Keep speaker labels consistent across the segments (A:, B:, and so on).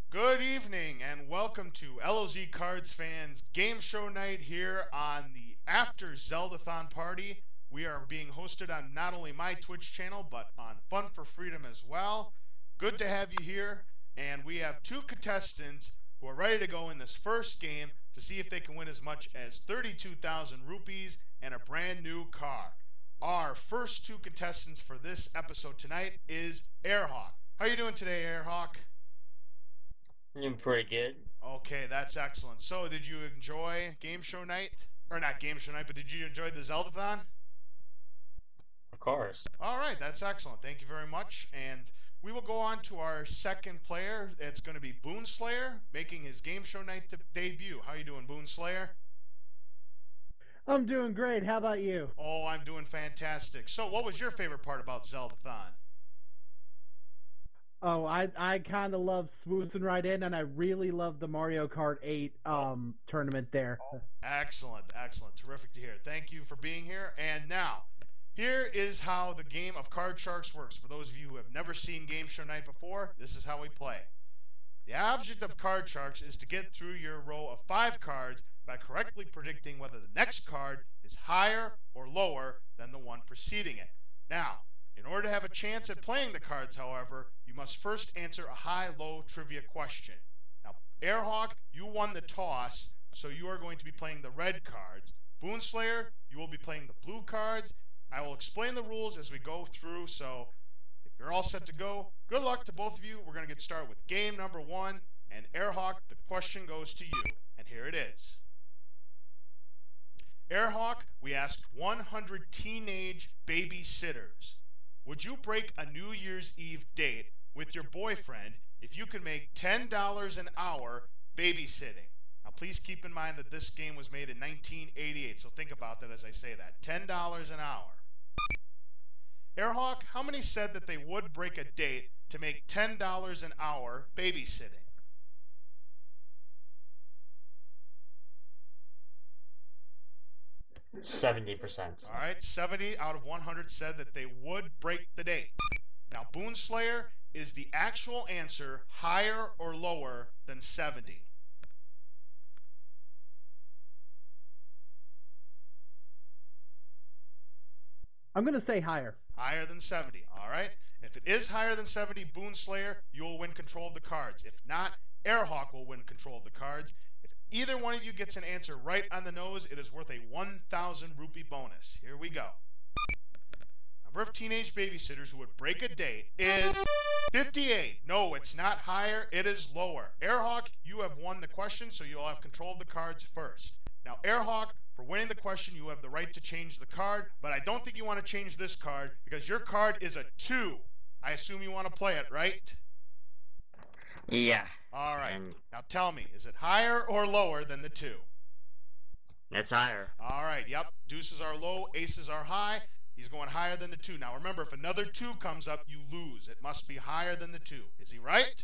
A: Good evening and welcome to LOZ Cards fans game show night here on the After Zeldathon Party. We are being hosted on not only my Twitch channel but on Fun for Freedom as well. Good to have you here, and we have two contestants who are ready to go in this first game to see if they can win as much as 32,000 rupees and a brand new car. Our first two contestants for this episode tonight is Airhawk. How are you doing today, Airhawk?
B: I'm pretty good.
A: Okay, that's excellent. So, did you enjoy game show night? Or not game show night, but did you enjoy the Zeldathon?
B: Of course.
A: All right, that's excellent. Thank you very much. And we will go on to our second player. It's going to be Boonslayer making his game show night debut. How you doing, Boonslayer?
C: I'm doing great. How about you?
A: Oh, I'm doing fantastic. So, what was your favorite part about Zeldathon?
C: Oh, I kind of love swoosing right in, and I really love the Mario Kart 8 tournament there.
A: Excellent, excellent. Terrific to hear. Thank you for being here. And now, here is how the game of Card Sharks works. For those of you who have never seen Game Show Night before, this is how we play. The object of Card Sharks is to get through your row of 5 cards by correctly predicting whether the next card is higher or lower than the one preceding it. Now, in order to have a chance at playing the cards, however, you must first answer a high-low trivia question. Now, Airhawk, you won the toss, so you are going to be playing the red cards. Boonslayer, you will be playing the blue cards. I will explain the rules as we go through, so if you're all set to go, good luck to both of you. We're going to get started with game number 1, and Airhawk, the question goes to you, and here it is. Airhawk, we asked 100 teenage babysitters. Would you break a New Year's Eve date with your boyfriend if you could make $10 an hour babysitting? Now, please keep in mind that this game was made in 1988, so think about that as I say that. $10 an hour. Airhawk, how many said that they would break a date to make $10 an hour babysitting?
B: 70%.
A: All right, 70 out of 100 said that they would break the date. Now, Boonslayer, is the actual answer higher or lower than 70?
C: I'm going to say higher.
A: Higher than 70. All right. If it is higher than 70, Boonslayer, you will win control of the cards. If not, Airhawk will win control of the cards. If either one of you gets an answer right on the nose, it is worth a 1,000 rupee bonus. Here we go. Number of teenage babysitters who would break a date is 58. No, it's not higher. It is lower. Airhawk, you have won the question, so you'll have control of the cards first. Now, Airhawk, for winning the question, you have the right to change the card, but I don't think you want to change this card because your card is a 2. I assume you want to play it, right?
B: Yeah.
A: All right.
B: And
A: Now tell me, is it higher or lower than the 2?
B: it's higher.
A: All right. Yep. Deuces are low, aces are high. He's going higher than the 2. Now remember, if another 2 comes up, you lose. It must be higher than the 2. Is he right?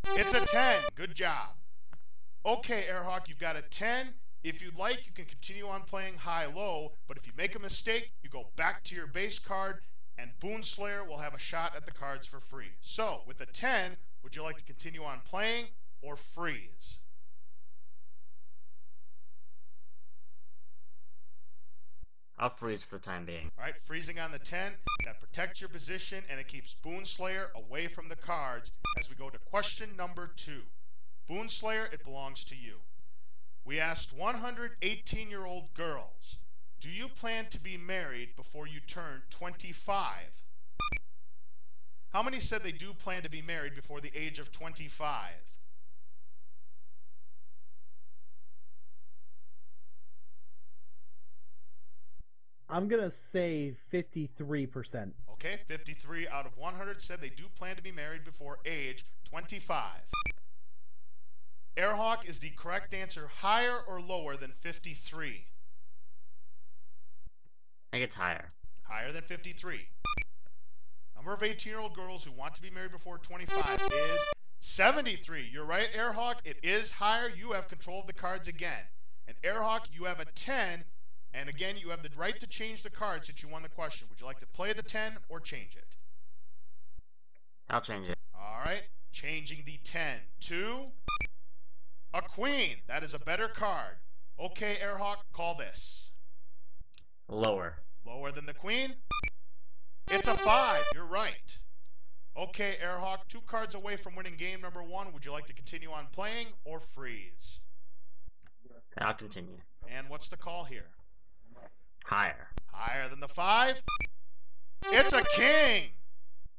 A: It's a 10. Good job. Okay, Airhawk, you've got a 10. If you'd like, you can continue on playing high-low, but if you make a mistake, you go back to your base card, and Boonslayer will have a shot at the cards for free. So, with a 10, would you like to continue on playing or freeze?
B: I'll freeze for the time being.
A: All right, freezing on the 10. That protects your position, and it keeps Boonslayer away from the cards as we go to question number 2. Boonslayer, it belongs to you. We asked 100 18-year-old girls, do you plan to be married before you turn 25? How many said they do plan to be married before the age of 25?
C: I'm going to say 53%.
A: Okay, 53 out of 100 said they do plan to be married before age 25. Airhawk, is the correct answer higher or lower than 53?
B: I think it's higher.
A: Higher than 53. Number of 18-year-old girls who want to be married before 25 is 73. You're right, Airhawk. It is higher. You have control of the cards again. And Airhawk, you have a 10. And again, you have the right to change the card since you won the question. Would you like to play the 10 or change it?
B: I'll change it.
A: All right. changing the 10 to a queen. That is a better card. Okay, Airhawk, call this.
B: Lower.
A: Lower than the queen? It's a 5. You're right. Okay, Airhawk, 2 cards away from winning game number 1. Would you like to continue on playing or freeze?
B: I'll continue.
A: And what's the call here?
B: Higher.
A: Higher than the 5? It's a king!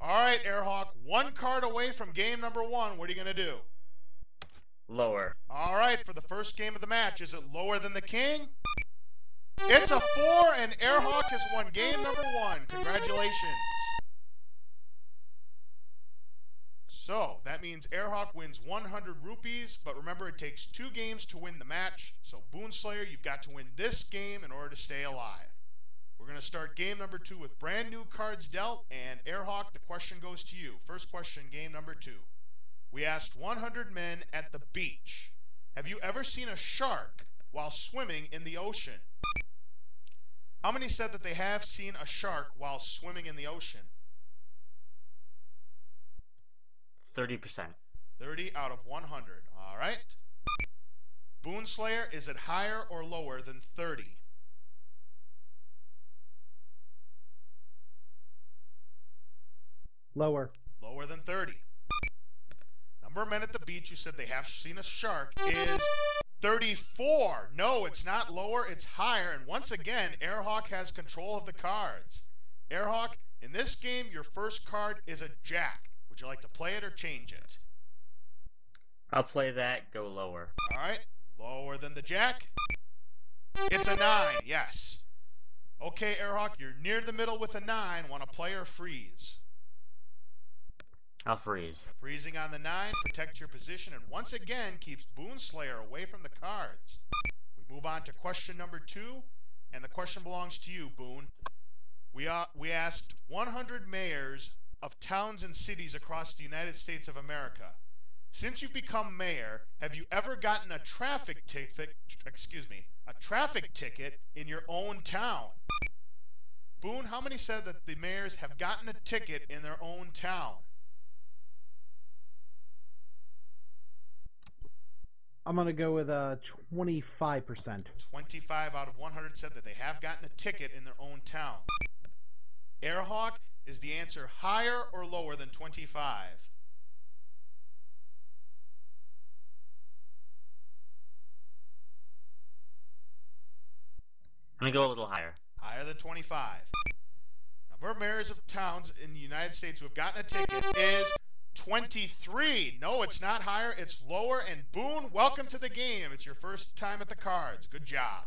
A: All right, Airhawk, 1 card away from game number 1. What are you going to do?
B: Lower.
A: All right, for the first game of the match, is it lower than the king? It's a 4, and Airhawk has won game number 1. Congratulations. So, that means Airhawk wins 100 rupees, but remember it takes 2 games to win the match. So, Boonslayer, you've got to win this game in order to stay alive. We're going to start game number 2 with brand new cards dealt, and Airhawk, the question goes to you. First question, game number 2. We asked 100 men at the beach, have you ever seen a shark while swimming in the ocean? How many said that they have seen a shark while swimming in the ocean?
B: 30%.
A: 30 out of 100. All right. Boonslayer, is it higher or lower than 30?
C: Lower.
A: Lower than 30. Number of men at the beach who said they have seen a shark is 34. No, it's not lower, it's higher. And once again, Airhawk has control of the cards. Airhawk, in this game, your first card is a jack. Would you like to play it or change it?
B: I'll play that, go lower.
A: All right, lower than the jack. It's a 9, yes. Okay, Airhawk, you're near the middle with a 9. Want to play or freeze?
B: I'll freeze.
A: Freezing on the 9, protect your position, and once again keeps Boonslayer away from the cards. We move on to question number 2, and the question belongs to you, Boon. We asked 100 mayors of towns and cities across the United States of America. Since you've become mayor, have you ever gotten a traffic ticket in your own town? Boon, how many said that the mayors have gotten a ticket in their own town?
C: I'm going to go with 25%.
A: 25 out of 100 said that they have gotten a ticket in their own town. Airhawk, is the answer higher or lower than 25?
B: I'm going to go a little higher.
A: Higher than 25. Number of mayors of towns in the United States who have gotten a ticket is 23. No, it's not higher, it's lower. And Boon, welcome to the game. It's your first time at the cards. Good job.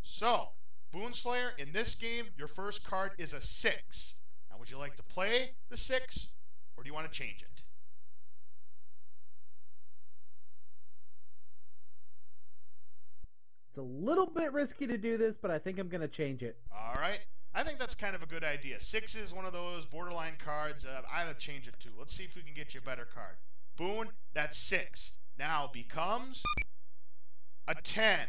A: So, Boonslayer, in this game, your first card is a 6. Now, would you like to play the 6, or do you want to change it?
C: It's a little bit risky to do this, but I think I'm going to change it.
A: All right. I think that's kind of a good idea. 6 is one of those borderline cards. I'm going to change it too. Let's see if we can get you a better card. Boon, that's 6. Now becomes a 10.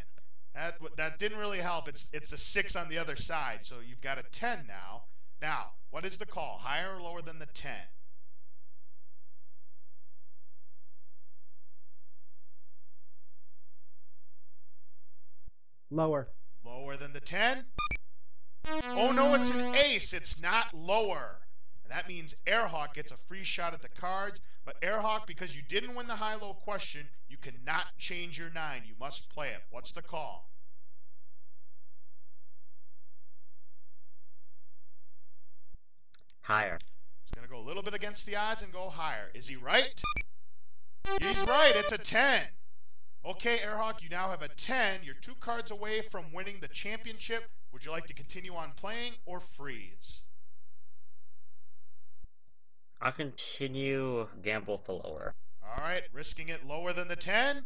A: That didn't really help. It's a 6 on the other side, so you've got a 10 now. Now, what is the call? Higher or lower than the 10?
C: Lower.
A: Lower than the 10? Oh no, it's an ace. It's not lower. And that means Airhawk gets a free shot at the cards. But Airhawk, because you didn't win the high-low question, you cannot change your 9. You must play it. What's the call?
B: Higher.
A: He's going to go a little bit against the odds and go higher. Is he right? He's right. It's a 10. Okay, Airhawk, you now have a 10. You're 2 cards away from winning the championship. Would you like to continue on playing or freeze?
B: I'll continue gamble for lower.
A: All right, risking it lower than the 10.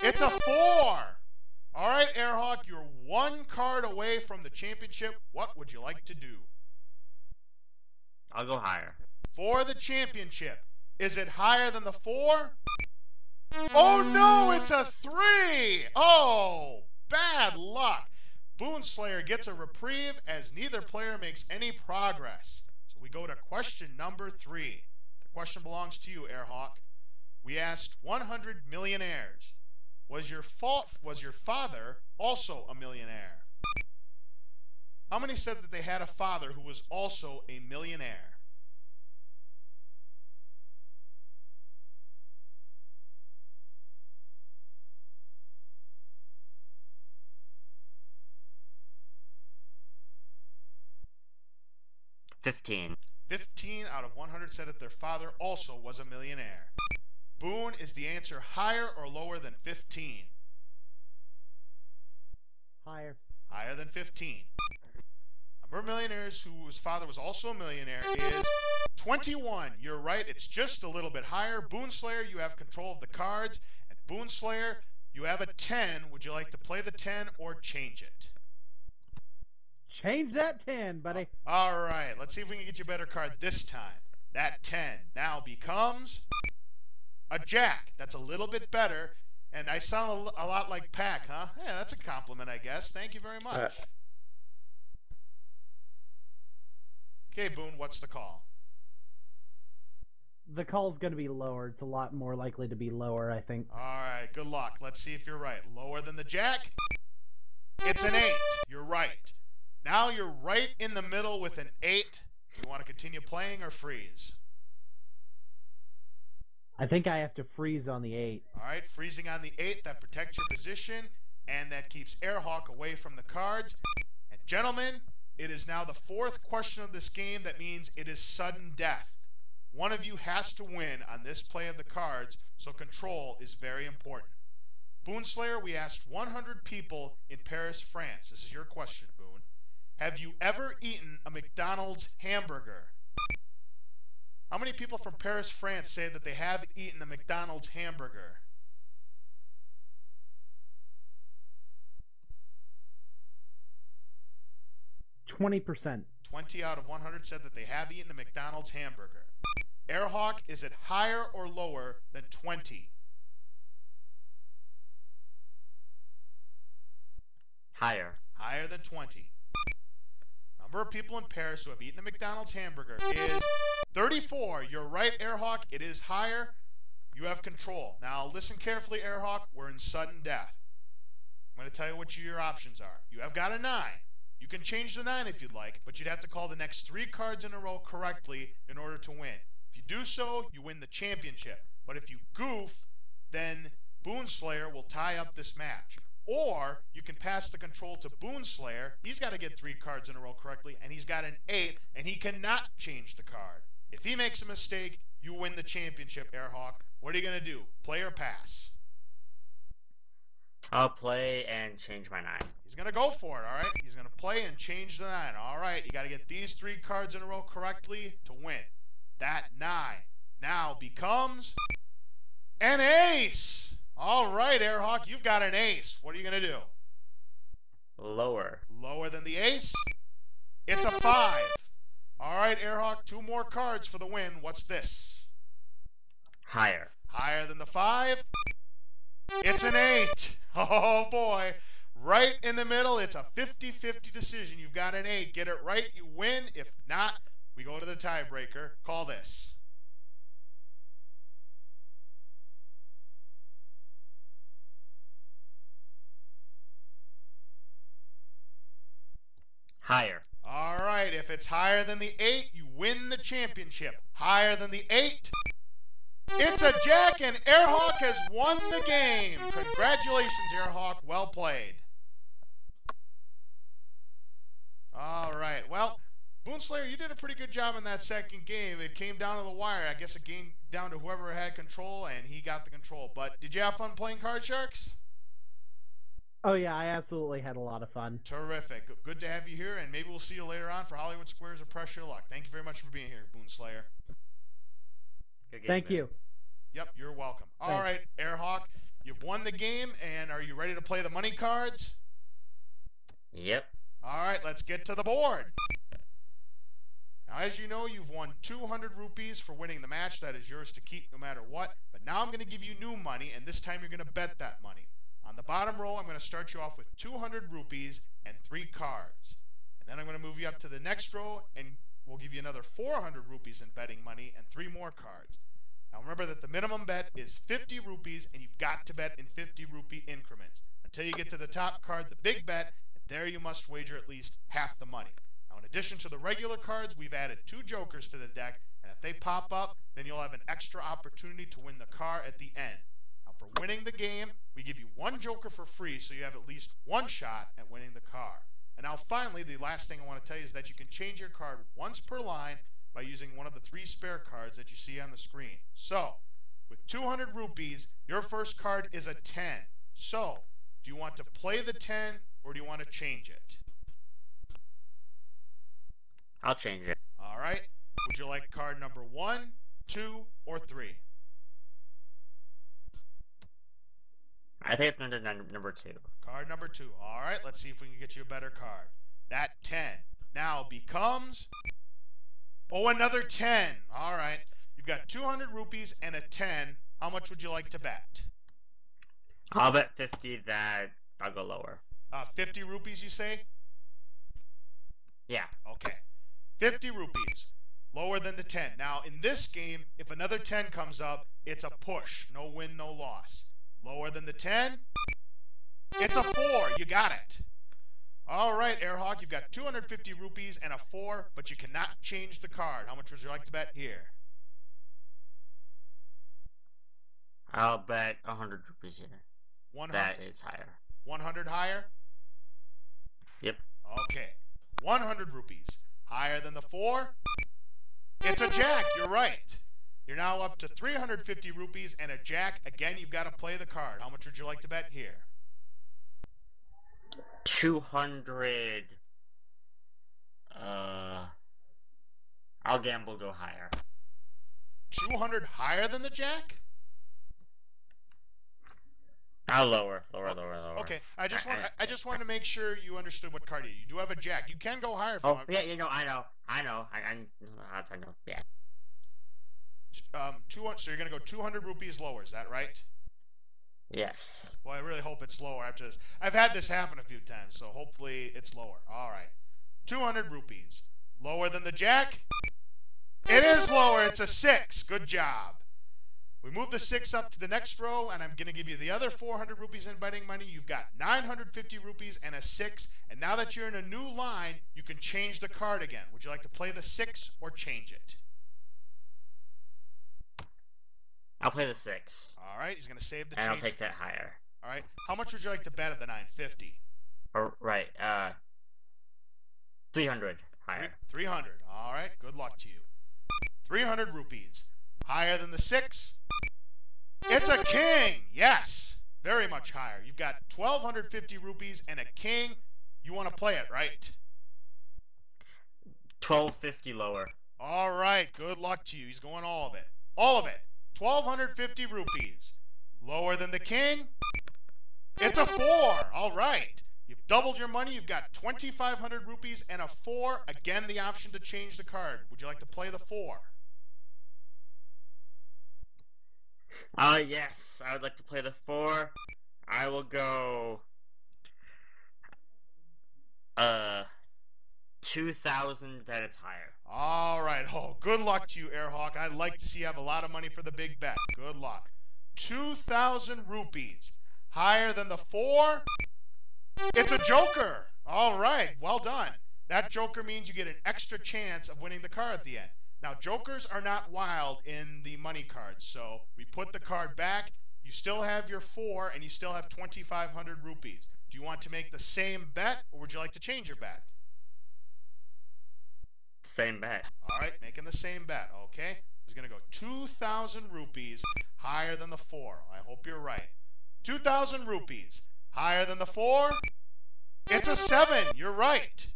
A: It's a 4. All right, Airhawk, you're 1 card away from the championship. What would you like to do?
B: I'll go higher.
A: For the championship. Is it higher than the 4? Oh no, it's a 3! Oh, bad luck. Boonslayer gets a reprieve as neither player makes any progress. So we go to question number 3. The question belongs to you, Airhawk. We asked 100 millionaires. Was your father also a millionaire? How many said that they had a father who was also a millionaire?
B: $15.
A: 15 out of 100 said that their father also was a millionaire. Boone, is the answer higher or lower than 15?
C: Higher.
A: Higher than 15. Number of millionaires whose father was also a millionaire is 21. You're right, it's just a little bit higher. Boonslayer, you have control of the cards. And Boonslayer, you have a 10. Would you like to play the 10 or change it?
C: Change that 10, buddy.
A: All right, let's see if we can get you a better card this time. That 10 now becomes a jack. That's a little bit better. And I sound a lot like Pac, huh? Yeah, that's a compliment, I guess. Thank you very much. Okay, Boone, what's the call?
C: The call's going to be lower. It's a lot more likely to be lower, I think.
A: All right, good luck. Let's see if you're right. Lower than the jack? It's an 8. You're right. Now you're right in the middle with an 8. Do you want to continue playing or freeze?
C: I think I have to freeze on the 8.
A: All right, freezing on the 8. That protects your position, and that keeps Airhawk away from the cards. And gentlemen, it is now the 4th question of this game. That means it is sudden death. One of you has to win on this play of the cards, so control is very important. Boonslayer, we asked 100 people in Paris, France. This is your question, Boone. Have you ever eaten a McDonald's hamburger? How many people from Paris, France say that they have eaten a McDonald's hamburger?
C: %20.
A: 20 out of 100 said that they have eaten a McDonald's hamburger. Airhawk, is it higher or lower than 20?
B: Higher.
A: Higher than 20. Number of people in Paris who have eaten a McDonald's hamburger is 34. You're right, Airhawk. It is higher. You have control. Now, listen carefully, Airhawk. We're in sudden death. I'm going to tell you what your options are. You have got a 9. You can change the 9 if you'd like, but you'd have to call the next 3 cards in a row correctly in order to win. If you do so, you win the championship. But if you goof, then Boonslayer will tie up this match. Or you can pass the control to Boonslayer. He's got to get 3 cards in a row correctly, and he's got an 8, and he cannot change the card. If he makes a mistake, you win the championship, Airhawk. What are you going to do? Play or pass?
B: I'll play and change my 9.
A: He's going to go for it, all right? He's going to play and change the 9. All right, you got to get these 3 cards in a row correctly to win. That 9 now becomes an ace. All right, Airhawk, you've got an ace. What are you going to do?
B: Lower.
A: Lower than the ace? It's a 5. All right, Airhawk, 2 more cards for the win. What's this?
B: Higher.
A: Higher than the 5? It's an 8. Oh, boy. Right in the middle. It's a 50-50 decision. You've got an 8. Get it right, you win. If not, we go to the tiebreaker. Call this.
B: Higher.
A: All right, if it's higher than the 8, you win the championship. Higher than the 8, it's a jack, and Airhawk has won the game. Congratulations, Airhawk. Well played. All right, well, Boonslayer, you did a pretty good job in that second game. It came down to the wire. I guess it came down to whoever had control, and he got the control. But did you have fun playing Card Sharks?
C: Oh, yeah, I absolutely had a lot of fun.
A: Terrific. Good to have you here, and maybe we'll see you later on for Hollywood Squares or Press Your Luck. Thank you very much for being here, Boonslayer.
B: Good game,
C: Thank
B: man.
C: you.
A: Yep, you're welcome. All
C: Thanks.
A: right, Airhawk, you've won the game, and are you ready to play the money cards?
B: Yep.
A: All right, let's get to the board. Now, as you know, you've won 200 rupees for winning the match. That is yours to keep no matter what. But now I'm going to give you new money, and this time you're going to bet that money. On the bottom row, I'm going to start you off with 200 rupees and 3 cards. And then I'm going to move you up to the next row and we'll give you another 400 rupees in betting money and 3 more cards. Now remember that the minimum bet is 50 rupees, and you've got to bet in 50 rupee increments until you get to the top card, the big bet, and there you must wager at least half the money. Now, in addition to the regular cards, we've added 2 jokers to the deck, and if they pop up, then you'll have an extra opportunity to win the car at the end. Now, for winning the game, we give you 1 joker for free, so you have at least 1 shot at winning the car. And now finally, the last thing I want to tell you is that you can change your card once per line by using one of the 3 spare cards that you see on the screen. So, with 200 rupees, your first card is a 10. So, do you want to play the 10 or do you want to change it?
B: I'll change it.
A: All right. Would you like card number 1, 2, or 3?
B: I think it's number 2.
A: Card number 2. All right. Let's see if we can get you a better card. That 10 now becomes... Oh, another 10. All right. You've got 200 rupees and a 10. How much would you like to bet?
B: I'll bet 50 that I'll go lower.
A: 50 rupees, you say?
B: Yeah.
A: Okay. 50 rupees. Lower than the 10. Now, in this game, if another 10 comes up, it's a push. No win, no loss. Lower than the 10? It's a 4. You got it. All right, Airhawk, you've got 250 rupees and a 4, but you cannot change the card. How much would you like to bet here?
B: I'll bet 100 rupees here.
A: 100.
B: That is higher.
A: 100 higher?
B: Yep.
A: Okay. 100 rupees. Higher than the 4? It's a jack. You're right. You're now up to 350 rupees and a jack. Again, you've got to play the card. How much would you like to bet here?
B: 200. I'll gamble, go higher.
A: 200 higher than the jack?
B: I'll lower.
A: Okay, I just want to make sure you understood what card you do have a jack. You can go higher if you
B: Oh,
A: want.
B: yeah, I know. I know. Yeah.
A: So you're gonna go 200 rupees lower. Is that right?
B: Yes.
A: Well, I really hope it's lower after this. I've had this happen a few times, so hopefully it's lower. All right, 200 rupees. Lower than the jack? It is lower. It's a 6. Good job. We move the 6 up to the next row, and I'm going to give you the other 400 rupees in betting money. You've got 950 rupees and a 6. And now that you're in a new line, you can change the card again. Would you like to play the 6 or change it?
B: I'll play the 6.
A: All right, he's going to save the
B: and
A: change.
B: I'll take that higher.
A: All right. How much would you like to bet at the 950?
B: Right. 300 higher.
A: 300. All right. Good luck to you. 300 rupees. Higher than the 6? It's a king. Yes. Very much higher. You've got 1,250 rupees and a king. You want to play it, right?
B: 1250 lower.
A: All right. Good luck to you. He's going all of it. All of it. 1,250 rupees. Lower than the king? It's a 4. All right. You've doubled your money. You've got 2,500 rupees and a 4. Again, the option to change the card. Would you like to play the 4?
B: Yes. I would like to play the 4. I will go... 2,000 that it's higher.
A: All right. Oh, good luck to you, Airhawk. I'd like to see you have a lot of money for the big bet. Good luck. 2,000 rupees. Higher than the 4? It's a joker. All right. Well done. That joker means you get an extra chance of winning the car at the end. Now, jokers are not wild in the money cards, so we put the card back. You still have your 4, and you still have 2,500 rupees. Do you want to make the same bet, or would you like to change your bet?
B: Same bet.
A: All right, making the same bet, okay? He's going to go 2,000 rupees higher than the 4. I hope you're right. 2,000 rupees higher than the 4? It's a 7. You're right.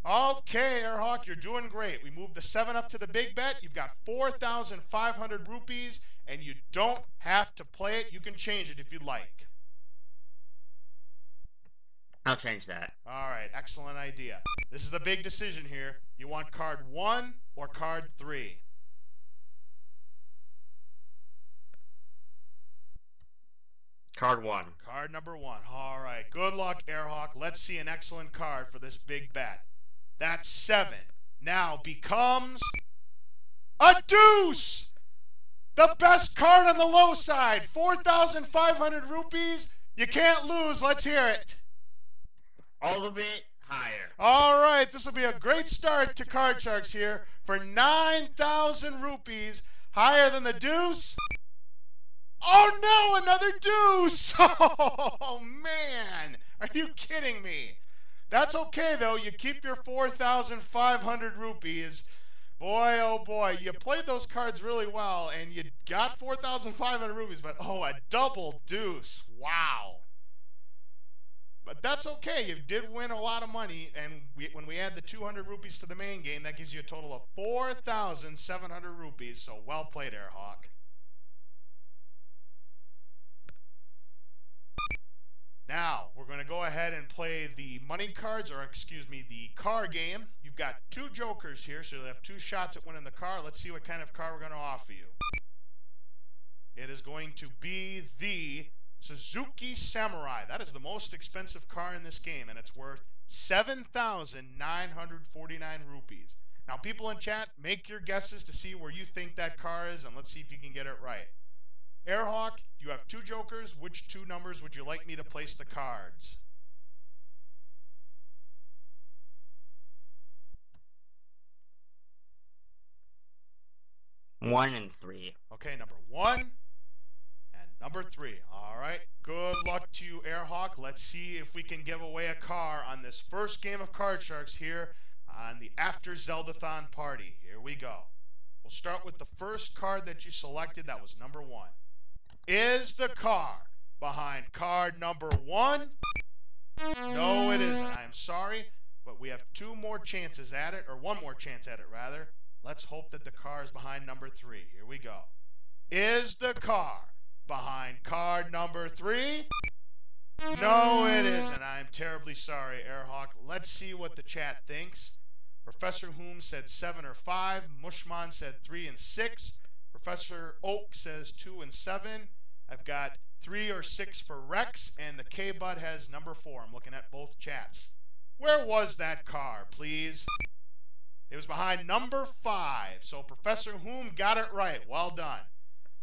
A: Okay, Airhawk, you're doing great. We moved the 7 up to the big bet. You've got 4,500 rupees, and you don't have to play it. You can change it if you'd like.
B: I'll change that.
A: All right, excellent idea. This is the big decision here. You want card 1 or card 3?
B: Card 1.
A: Card number 1. All right, good luck, Airhawk. Let's see an excellent card for this big bet. That's 7. now becomes a deuce! The best card on the low side, 4,500 rupees. You can't lose. Let's hear it.
B: All of it higher.
A: All right, this will be a great start to Card Sharks here for 9,000 rupees, higher than the deuce. Oh no, another deuce! Oh man, are you kidding me? That's okay though, you keep your 4,500 rupees. Boy, oh boy, you played those cards really well and you got 4,500 rupees, but oh, a double deuce. Wow. But that's okay. You did win a lot of money, and when we add the 200 rupees to the main game, that gives you a total of 4,700 rupees. So well played, Airhawk. Now, we're going to go ahead and play the money cards, or excuse me, the car game. You've got 2 jokers here, so you'll have 2 shots at winning the car. Let's see what kind of car we're going to offer you. It is going to be the Suzuki Samurai. That is the most expensive car in this game, and it's worth 7,949 rupees. Now, people in chat, make your guesses to see where you think that car is, and let's see if you can get it right. Airhawk, you have 2 jokers. Which 2 numbers would you like me to place the cards?
B: One and 3.
A: Okay, number 1 and number 3. All right, good luck to you, Airhawk. Let's see if we can give away a car on this first game of Card Sharks here on the After Zeldathon Party. Here we go. We'll start with the first card that you selected. That was number 1. Is the car behind card number 1? No, it isn't. I'm sorry, but we have 2 more chances at it, or 1 more chance at it, rather. Let's hope that the car is behind number 3. Here we go. Is the car behind card number 3? No, it isn't. I'm terribly sorry, Airhawk. Let's see what the chat thinks. Professor Hume said 7 or 5. Mushman said 3 and 6. Professor Oak says 2 and 7. I've got 3 or 6 for Rex, and the K-Bud has number 4. I'm looking at both chats. Where was that car, please? It was behind number 5. So Professor Hume got it right. Well done.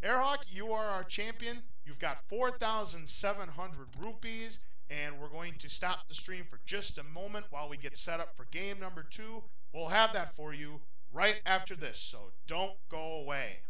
A: Airhawk, you are our champion. You've got 4,700 rupees, and we're going to stop the stream for just a moment while we get set up for game number 2. We'll have that for you right after this, so don't go away.